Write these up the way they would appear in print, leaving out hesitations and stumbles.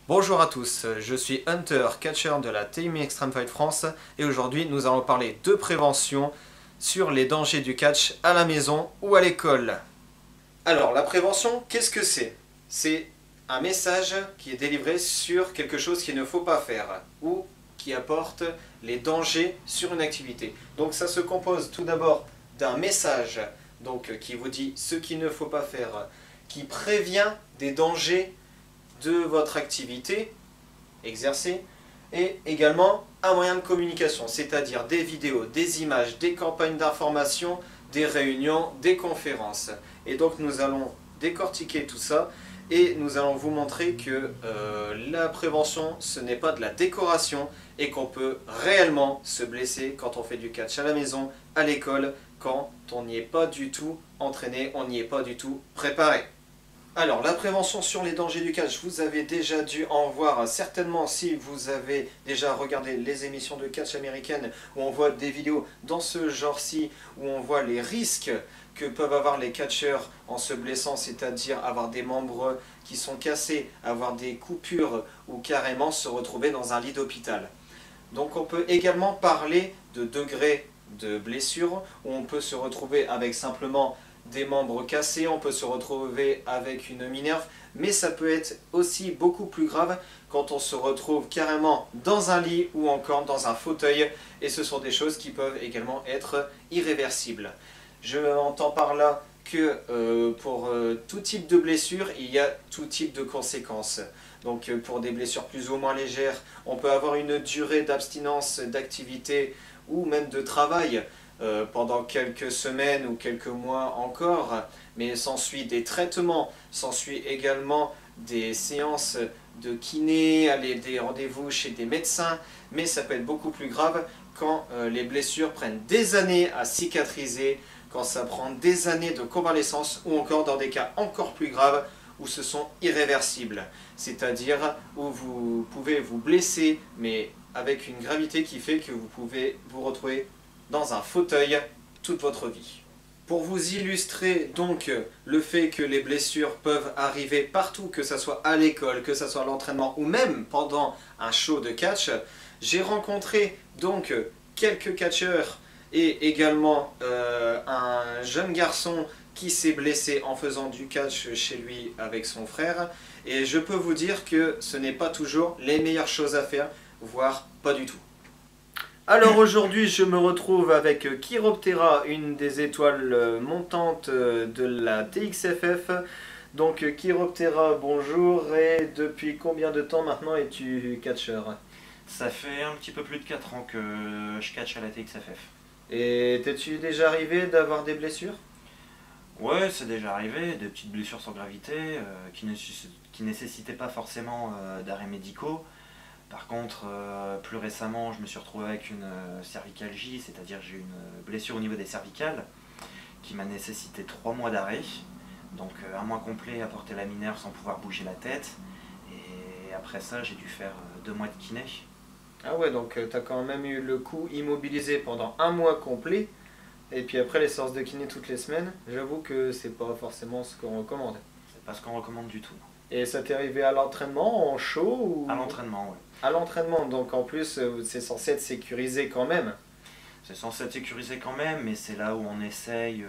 Bonjour à tous, je suis Hunter, catcher de la Team Extreme Fight France et aujourd'hui nous allons parler de prévention sur les dangers du catch à la maison ou à l'école. Alors la prévention, qu'est-ce que c'est? C'est un message qui est délivré sur quelque chose qu'il ne faut pas faire ou qui apporte les dangers sur une activité. Donc ça se compose tout d'abord d'un message qui vous dit ce qu'il ne faut pas faire, qui prévient des dangers de votre activité exercée, et également un moyen de communication, c'est-à-dire des vidéos, des images, des campagnes d'information, des réunions, des conférences. Et donc nous allons décortiquer tout ça et nous allons vous montrer que la prévention, ce n'est pas de la décoration et qu'on peut réellement se blesser quand on fait du catch à la maison, à l'école, quand on n'y est pas du tout entraîné, on n'y est pas du tout préparé. Alors, la prévention sur les dangers du catch, vous avez déjà dû en voir certainement si vous avez déjà regardé les émissions de catch américaines où on voit des vidéos dans ce genre-ci, où on voit les risques que peuvent avoir les catcheurs en se blessant, c'est-à-dire avoir des membres qui sont cassés, avoir des coupures ou carrément se retrouver dans un lit d'hôpital. Donc on peut également parler de degrés de blessure, où on peut se retrouver avec simplement des membres cassés, on peut se retrouver avec une minerve, mais ça peut être aussi beaucoup plus grave quand on se retrouve carrément dans un lit ou encore dans un fauteuil, et ce sont des choses qui peuvent également être irréversibles. Je entends par là que pour tout type de blessure, il y a tout type de conséquences. Donc pour des blessures plus ou moins légères, on peut avoir une durée d'abstinence d'activité ou même de travail pendant quelques semaines ou quelques mois encore, mais s'ensuit des traitements, s'ensuit également des séances de kiné, aller des rendez-vous chez des médecins, mais ça peut être beaucoup plus grave quand les blessures prennent des années à cicatriser, quand ça prend des années de convalescence ou encore dans des cas encore plus graves où ce sont irréversibles, c'est-à-dire où vous pouvez vous blesser mais avec une gravité qui fait que vous pouvez vous retrouver dans un fauteuil toute votre vie. Pour vous illustrer donc le fait que les blessures peuvent arriver partout, que ce soit à l'école, que ce soit à l'entraînement ou même pendant un show de catch, j'ai rencontré donc quelques catcheurs et également un jeune garçon qui s'est blessé en faisant du catch chez lui avec son frère, et je peux vous dire que ce n'est pas toujours les meilleures choses à faire, voire pas du tout. Alors aujourd'hui je me retrouve avec Chiroptera, une des étoiles montantes de la TXFF. Donc Chiroptera, bonjour, et depuis combien de temps maintenant es-tu catcheur? Ça fait un petit peu plus de 4 ans que je catch à la TXFF. Et t'es-tu déjà arrivé d'avoir des blessures? Ouais, c'est déjà arrivé, des petites blessures sans gravité qui nécessitaient pas forcément d'arrêts médicaux. Par contre, plus récemment, je me suis retrouvé avec une cervicalgie, c'est-à-dire j'ai eu une blessure au niveau des cervicales qui m'a nécessité 3 mois d'arrêt. Donc un mois complet à porter la minerve sans pouvoir bouger la tête. Et après ça, j'ai dû faire 2 mois de kiné. Ah ouais, donc t'as quand même eu le coup immobilisé pendant un mois complet, et puis après les séances de kiné toutes les semaines. J'avoue que c'est pas forcément ce qu'on recommande. C'est pas ce qu'on recommande du tout. Et ça t'est arrivé à l'entraînement, en show ou... À l'entraînement, ouais. À l'entraînement, donc en plus c'est censé être sécurisé quand même. C'est censé être sécurisé quand même, mais c'est là où on essaye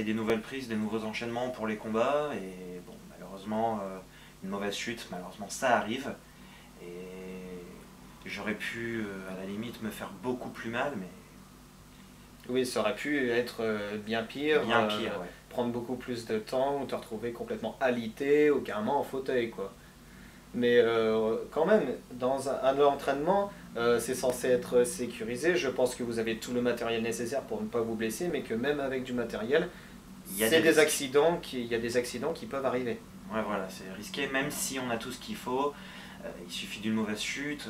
des nouvelles prises, des nouveaux enchaînements pour les combats. Et bon, malheureusement, une mauvaise chute, malheureusement ça arrive. Et j'aurais pu, à la limite, me faire beaucoup plus mal, mais Oui, ça aurait pu être bien pire, bien pire, ouais. prendre beaucoup plus de temps, ou te retrouver complètement alité ou carrément en fauteuil, quoi. Mais quand même, à l'entraînement, c'est censé être sécurisé. Je pense que vous avez tout le matériel nécessaire pour ne pas vous blesser, mais que même avec du matériel, il y a des accidents qui peuvent arriver. Ouais, voilà, c'est risqué, même si on a tout ce qu'il faut, il suffit d'une mauvaise chute,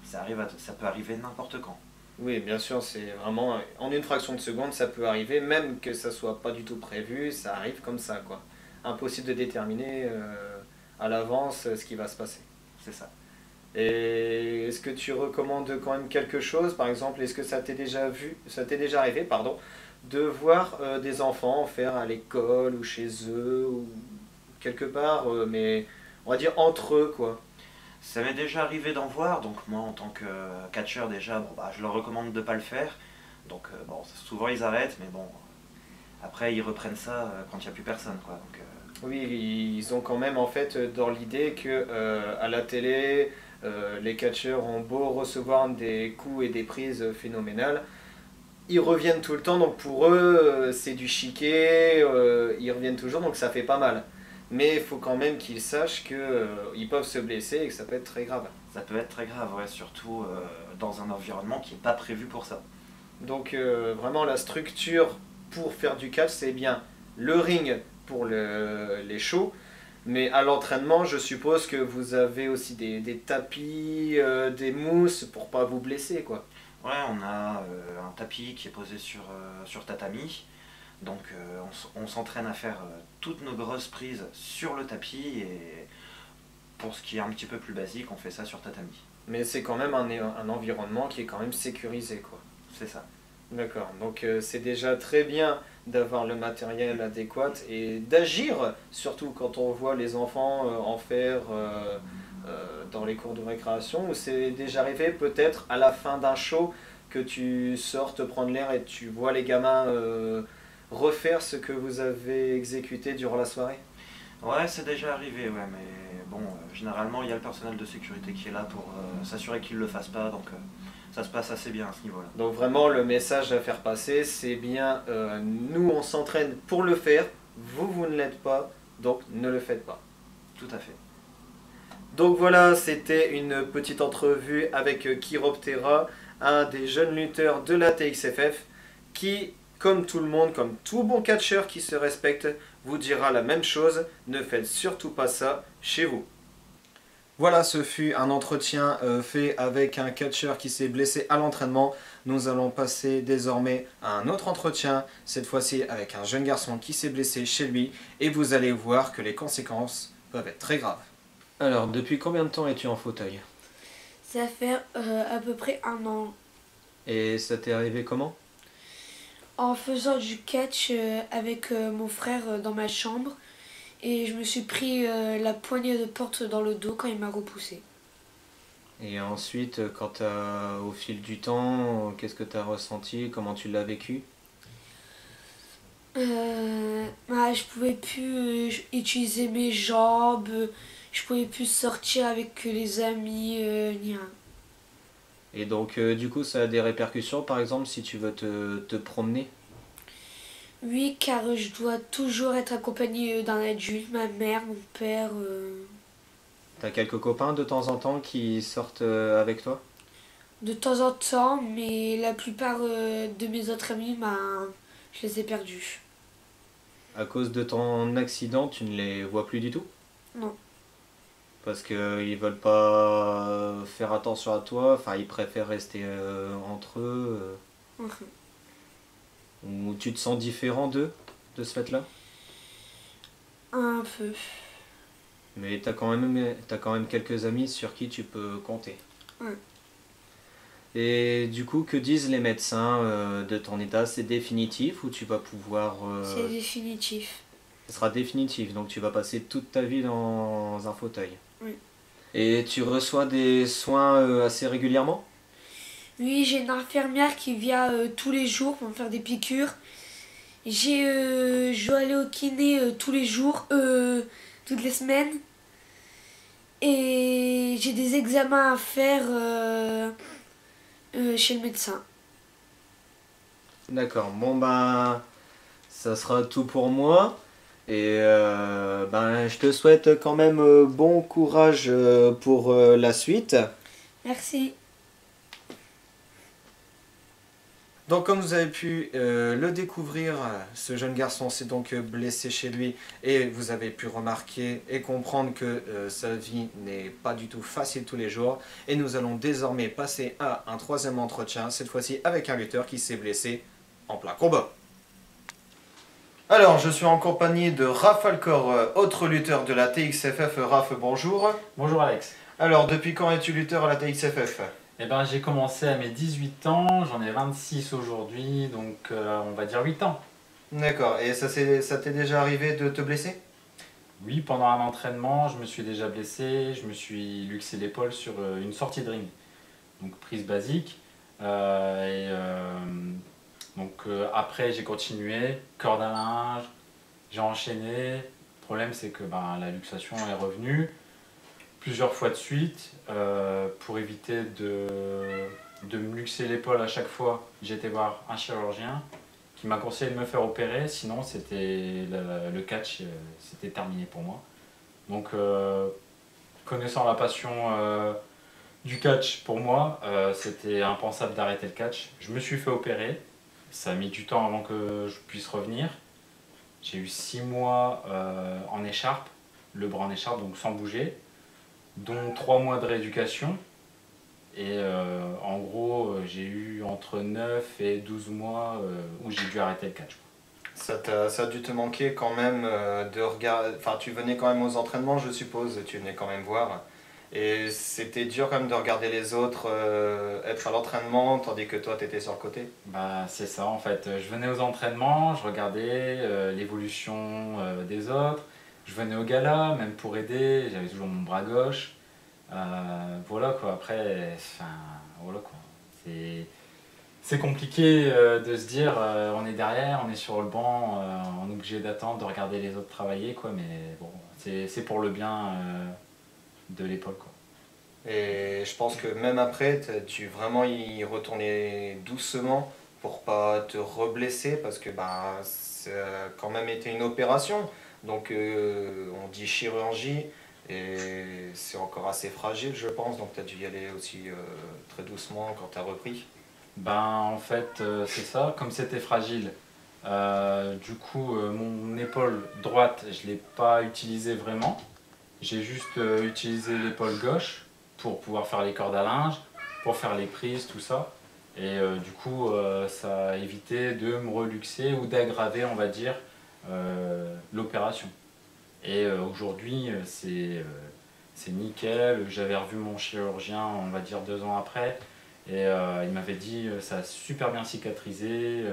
ça peut arriver n'importe quand. Oui, bien sûr, c'est vraiment en une fraction de seconde, ça peut arriver, même que ça soit pas du tout prévu, ça arrive comme ça, quoi. Impossible de déterminer à l'avance ce qui va se passer. C'est ça. Et est-ce que tu recommandes quand même quelque chose? Par exemple, est-ce que ça t'est déjà arrivé, pardon, de voir des enfants faire à l'école ou chez eux ou quelque part, mais on va dire entre eux quoi. Ça m'est déjà arrivé d'en voir, donc moi en tant que catcheur déjà, bon, bah, je leur recommande de ne pas le faire. Donc bon, souvent ils arrêtent, mais bon, après ils reprennent ça quand il n'y a plus personne, quoi. Donc, Oui, ils ont quand même en fait dans l'idée que à la télé, les catcheurs ont beau recevoir des coups et des prises phénoménales, ils reviennent tout le temps, donc pour eux c'est du chiquet, ils reviennent toujours, donc ça fait pas mal. Mais il faut quand même qu'ils sachent que ils peuvent se blesser et que ça peut être très grave. ça peut être très grave, ouais, surtout dans un environnement qui n'est pas prévu pour ça. Donc vraiment la structure pour faire du catch c'est bien le ring pour les shows, mais à l'entraînement je suppose que vous avez aussi des tapis, des mousses pour pas vous blesser quoi. Ouais, on a un tapis qui est posé sur tatami, donc on s'entraîne à faire toutes nos grosses prises sur le tapis, et pour ce qui est un petit peu plus basique, on fait ça sur tatami. Mais c'est quand même un environnement qui est quand même sécurisé quoi. C'est ça. D'accord, donc c'est déjà très bien d'avoir le matériel adéquat et d'agir, surtout quand on voit les enfants en faire dans les cours de récréation, ou c'est déjà arrivé peut-être à la fin d'un show que tu sors te prendre l'air et tu vois les gamins refaire ce que vous avez exécuté durant la soirée? Ouais, c'est déjà arrivé, ouais, mais bon, généralement il y a le personnel de sécurité qui est là pour s'assurer qu'ils ne le fassent pas, donc ça se passe assez bien à ce niveau-là. Donc vraiment le message à faire passer, c'est bien, nous on s'entraîne pour le faire, vous ne l'êtes pas, donc ne le faites pas. Tout à fait. Donc voilà, c'était une petite entrevue avec Chiroptera, un des jeunes lutteurs de la TXFF, qui, comme tout le monde, comme tout bon catcheur qui se respecte, vous dira la même chose, ne faites surtout pas ça chez vous. Voilà, ce fut un entretien fait avec un catcheur qui s'est blessé à l'entraînement. Nous allons passer désormais à un autre entretien, cette fois-ci avec un jeune garçon qui s'est blessé chez lui, et vous allez voir que les conséquences peuvent être très graves. Alors, depuis combien de temps es-tu en fauteuil? Ça fait à peu près 1 an. Et ça t'est arrivé comment? En faisant du catch avec mon frère dans ma chambre, et je me suis pris la poignée de porte dans le dos quand il m'a repoussé. Et ensuite, au fil du temps, qu'est-ce que tu as ressenti? Comment tu l'as vécu? Je pouvais plus utiliser mes jambes, je pouvais plus sortir avec les amis, ni rien. Et donc, du coup, ça a des répercussions, par exemple, si tu veux te promener? Oui, car je dois toujours être accompagnée d'un adulte, ma mère, mon père. T'as quelques copains de temps en temps qui sortent avec toi? De temps en temps, mais la plupart de mes autres amis, je les ai perdus. À cause de ton accident, tu ne les vois plus du tout? Non. Parce qu'ils veulent pas faire attention à toi, enfin ils préfèrent rester entre eux, Mhm. ou tu te sens différent d'eux, de ce fait-là? Un peu. Mais t'as quand même quelques amis sur qui tu peux compter. Ouais. Et du coup, que disent les médecins de ton état? C'est définitif ou tu vas pouvoir... C'est définitif. Ce sera définitif, donc tu vas passer toute ta vie dans un fauteuil. Oui. Et tu reçois des soins assez régulièrement? Oui, j'ai une infirmière qui vient tous les jours pour me faire des piqûres. Je dois aller au kiné tous les jours, toutes les semaines. Et j'ai des examens à faire chez le médecin. D'accord, bon ben, ça sera tout pour moi. Et ben, je te souhaite quand même bon courage pour la suite. Merci. Donc comme vous avez pu le découvrir, ce jeune garçon s'est donc blessé chez lui et vous avez pu remarquer et comprendre que sa vie n'est pas du tout facile tous les jours. Et nous allons désormais passer à un troisième entretien, cette fois-ci avec un lutteur qui s'est blessé en plein combat. Alors je suis en compagnie de Raph Alcor, autre lutteur de la TXFF. Raph, bonjour. Bonjour Alex. Alors depuis quand es-tu lutteur à la TXFF? Eh ben, j'ai commencé à mes 18 ans, j'en ai 26 aujourd'hui, donc on va dire 8 ans. D'accord, et ça t'est déjà arrivé de te blesser? Oui, pendant un entraînement, je me suis déjà blessé, je me suis luxé l'épaule sur une sortie de ring. Donc prise basique. Après, j'ai continué, corde à linge, j'ai enchaîné. Le problème, c'est que ben, la luxation est revenue plusieurs fois de suite. Pour éviter de me luxer l'épaule à chaque fois, j'ai été voir un chirurgien qui m'a conseillé de me faire opérer, sinon c'était le catch, c'était terminé pour moi. Donc connaissant la passion du catch pour moi, c'était impensable d'arrêter le catch. Je me suis fait opérer, ça a mis du temps avant que je puisse revenir. J'ai eu 6 mois en écharpe, le bras en écharpe, donc sans bouger, dont 3 mois de rééducation. Et en gros, j'ai eu entre 9 et 12 mois où j'ai dû arrêter le catch. Ça a dû te manquer quand même de regarder. Enfin, tu venais quand même aux entraînements, je suppose, tu venais quand même voir. Et c'était dur quand même de regarder les autres être à l'entraînement tandis que toi tu étais sur le côté. Bah, c'est ça en fait. Je venais aux entraînements, je regardais l'évolution des autres. Je venais au gala, même pour aider, j'avais toujours mon bras gauche. Voilà quoi, après, enfin, voilà quoi. C'est compliqué de se dire on est derrière, on est sur le banc, on est obligé d'attendre, de regarder les autres travailler quoi, mais bon, c'est pour le bien de l'épaule quoi. Et je pense que même après, tu vraiment y retournais doucement pour pas te reblesser parce que bah, ça a quand même été une opération. Donc on dit chirurgie et c'est encore assez fragile je pense. Donc tu as dû y aller aussi très doucement quand tu as repris. Ben en fait c'est ça, comme c'était fragile, du coup mon épaule droite je ne l'ai pas utilisée vraiment, j'ai juste utilisé l'épaule gauche pour pouvoir faire les cordes à linge, pour faire les prises, tout ça. Et du coup ça a évité de me reluxer ou d'aggraver on va dire l'opération. Et aujourd'hui c'est nickel, j'avais revu mon chirurgien on va dire 2 ans après. Et il m'avait dit ça a super bien cicatrisé,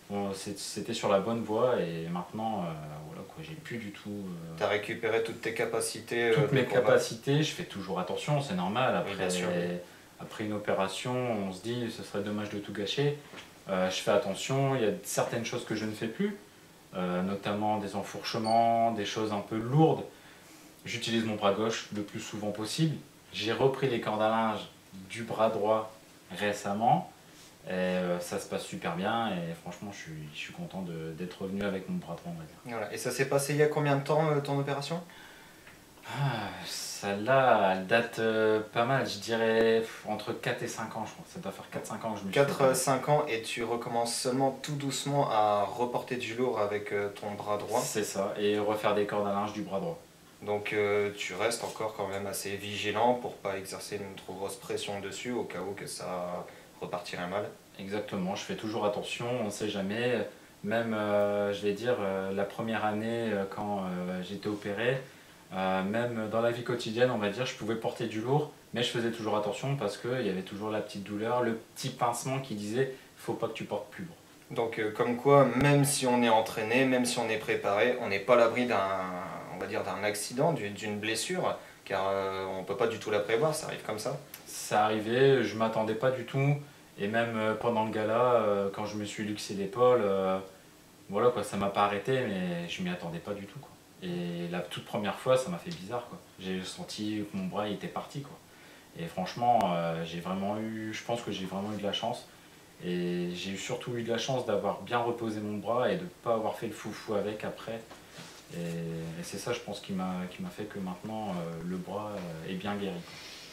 bon, c'était sur la bonne voie et maintenant voilà quoi, j'ai plus du tout Tu as récupéré toutes tes capacités toutes de mes combat. capacités, je fais toujours attention, c'est normal, Oui, bien sûr. après une opération on se dit ce serait dommage de tout gâcher. Je fais attention, il y a certaines choses que je ne fais plus, notamment des enfourchements, des choses un peu lourdes. J'utilise mon bras gauche le plus souvent possible. J'ai repris les cordes à linge du bras droit récemment et ça se passe super bien et franchement je suis content d'être revenu avec mon bras droit on va dire. Voilà. Et ça s'est passé il y a combien de temps ton opération? Celle-là elle date pas mal, je dirais entre 4 et 5 ans je crois, ça doit faire 4-5 ans que je me suis 4-5 ans et tu recommences seulement tout doucement à reporter du lourd avec ton bras droit. C'est ça, et refaire des cordes à linge du bras droit. Donc tu restes encore quand même assez vigilant pour pas exercer une trop grosse pression dessus au cas où que ça repartirait mal. Exactement, je fais toujours attention, on ne sait jamais. Même, je vais dire, la première année quand j'étais opéré, même dans la vie quotidienne, on va dire, je pouvais porter du lourd, mais je faisais toujours attention parce qu'il y avait toujours la petite douleur, le petit pincement qui disait faut pas que tu portes plus lourd. Donc comme quoi, même si on est entraîné, même si on est préparé, on n'est pas à l'abri on va dire, d'un accident, d'une blessure, car on ne peut pas du tout la prévoir, ça arrive comme ça. Ça arrivait, je m'attendais pas du tout, et même pendant le gala, quand je me suis luxé l'épaule, voilà quoi, ça m'a pas arrêté, mais je m'y attendais pas du tout quoi. Et la toute première fois, ça m'a fait bizarre quoi. J'ai senti que mon bras il était parti quoi. Et franchement, je pense que j'ai vraiment eu de la chance. Et j'ai surtout eu de la chance d'avoir bien reposé mon bras et de ne pas avoir fait le foufou avec après. Et c'est ça, je pense, qui m'a fait que maintenant le bras est bien guéri.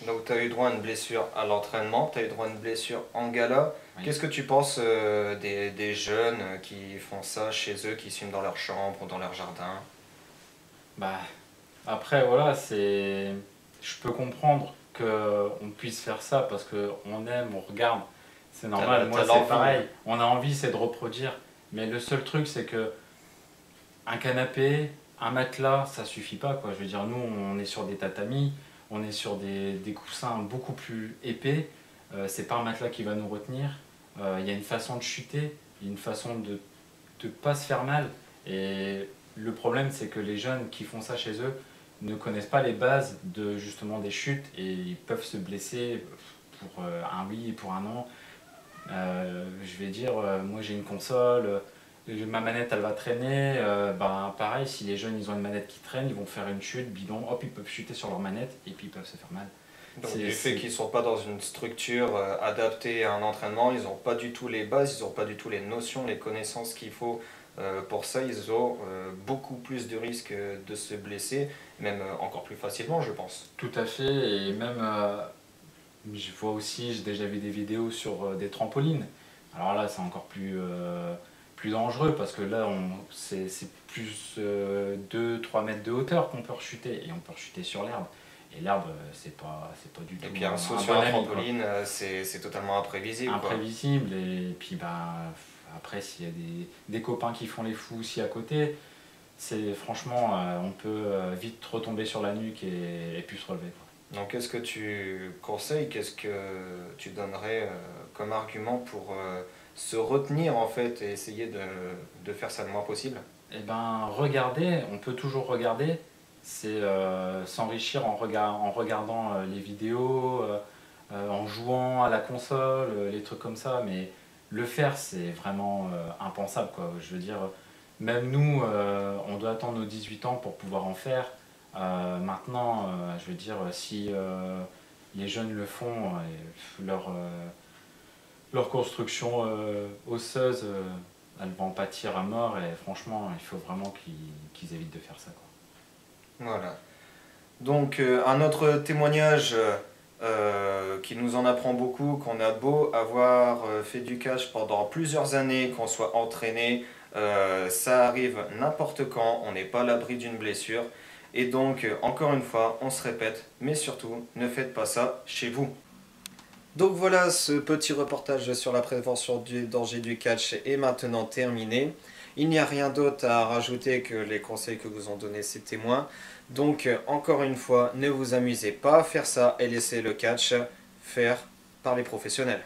Donc tu as eu droit à une blessure à l'entraînement, tu as eu droit à une blessure en gala. Oui. Qu'est-ce que tu penses des jeunes qui font ça chez eux, qui suivent dans leur chambre ou dans leur jardin? Bah, après, voilà, je peux comprendre qu'on puisse faire ça parce qu'on aime, on regarde. C'est normal, moi c'est pareil. On a envie, c'est de reproduire. Mais le seul truc, c'est que un canapé, un matelas, ça suffit pas quoi. Je veux dire, nous, on est sur des tatamis, on est sur des coussins beaucoup plus épais. C'est pas un matelas qui va nous retenir. Il y a une façon de chuter, il y a une façon de pas se faire mal. Et le problème, c'est que les jeunes qui font ça chez eux ne connaissent pas les bases de justement des chutes et ils peuvent se blesser pour un oui et pour un non. Je vais dire, moi j'ai une console, ma manette elle va traîner, ben, pareil, si les jeunes ils ont une manette qui traîne, ils vont faire une chute, bidon, hop, ils peuvent chuter sur leur manette et puis ils peuvent se faire mal. Donc du fait qu'ils ne sont pas dans une structure adaptée à un entraînement, ils n'ont pas du tout les bases, ils n'ont pas du tout les notions, les connaissances qu'il faut pour ça, ils ont beaucoup plus de risques de se blesser, même encore plus facilement je pense. Tout à fait, et même je vois aussi, j'ai déjà vu des vidéos sur des trampolines. Alors là c'est encore plus dangereux parce que là c'est plus 2-3 mètres de hauteur qu'on peut rechuter et on peut rechuter sur l'herbe. Et l'herbe, c'est pas du tout. Et puis un saut sur bon un ami, trampoline, c'est totalement imprévisible. Imprévisible, et puis bah, après, s'il y a des copains qui font les fous aussi à côté, franchement, on peut vite retomber sur la nuque et puis se relever, quoi. Donc qu'est-ce que tu conseilles, qu'est-ce que tu donnerais comme argument pour se retenir en fait et essayer de faire ça le moins possible? Eh ben, regarder, on peut toujours regarder, c'est s'enrichir en regardant les vidéos, en jouant à la console, les trucs comme ça, mais le faire c'est vraiment impensable, quoi. Je veux dire, même nous, on doit attendre nos 18 ans pour pouvoir en faire. Maintenant, je veux dire, si les jeunes le font, leur construction osseuse, elles vont en pâtir à mort, et franchement, il faut vraiment qu'ils évitent de faire ça, quoi. Voilà. Donc un autre témoignage qui nous en apprend beaucoup, qu'on a beau avoir fait du catch pendant plusieurs années, qu'on soit entraîné, ça arrive n'importe quand, on n'est pas à l'abri d'une blessure. Et donc, encore une fois, on se répète, mais surtout, ne faites pas ça chez vous. Donc voilà, ce petit reportage sur la prévention du danger du catch est maintenant terminé. Il n'y a rien d'autre à rajouter que les conseils que vous ont donnés ces témoins. Donc, encore une fois, ne vous amusez pas à faire ça et laissez le catch faire par les professionnels.